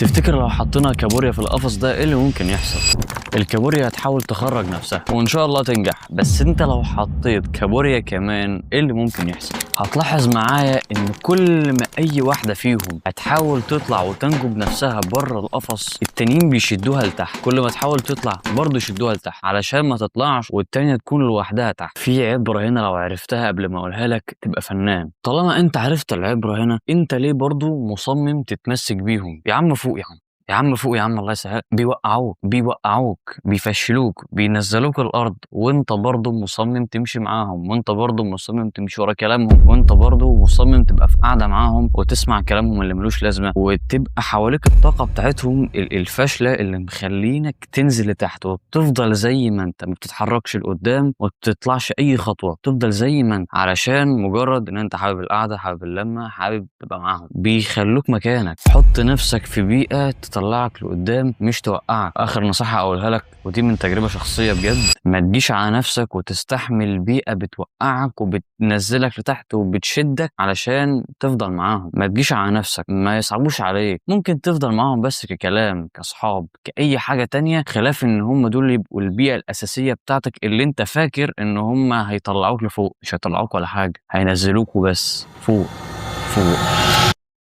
تفتكر لو حطينا كابوريا في القفص ده ايه اللي ممكن يحصل؟ الكابوريا هتحاول تخرج نفسها وان شاء الله تنجح، بس انت لو حطيت كابوريا كمان ايه اللي ممكن يحصل؟ هتلاحظ معايا ان كل ما اي واحدة فيهم هتحاول تطلع وتنجو بنفسها بره القفص، التانيين بيشدوها لتحت. كل ما تحاول تطلع برضه يشدوها لتحت علشان ما تطلعش والتانية تكون لوحدها تحت. في عبرة هنا لو عرفتها قبل ما اقولها لك تبقى فنان. طالما انت عرفت العبرة هنا، انت ليه برضه مصمم تتمسك بيهم؟ يا عم فوق يا عم، يا عم فوق يا عم، الله يسهل. بيوقعوك بيفشلوك بينزلوك الارض، وانت برضه مصمم تمشي معاهم، وانت برضه مصمم تمشي ورا كلامهم، وانت برضه مصمم تبقى في قاعده معاهم وتسمع كلامهم اللي ملوش لازمه، وتبقى حواليك الطاقه بتاعتهم الفاشله اللي مخلينك تنزل لتحت، وتفضل زي ما انت ما بتتحركش لقدام وما بتطلعش اي خطوه، تفضل زي ما انت علشان مجرد ان انت حابب القعده، حابب اللمه، حابب تبقى معاهم. بيخلوك مكانك. حط نفسك في بيئه تطلعك لقدام مش توقعك. اخر نصيحه اقولها لك ودي من تجربه شخصيه بجد، ما تجيش على نفسك وتستحمل بيئه بتوقعك وبتنزلك لتحت وبتشدك علشان تفضل معاهم. ما تجيش على نفسك، ما يصعبوش عليك. ممكن تفضل معاهم بس ككلام، كاصحاب، كاي حاجه تانية، خلاف ان هم دول يبقوا البيئه الاساسيه بتاعتك اللي انت فاكر ان هم هيطلعوك لفوق. مش هيطلعوك ولا حاجه، هينزلوك وبس. فوق فوق.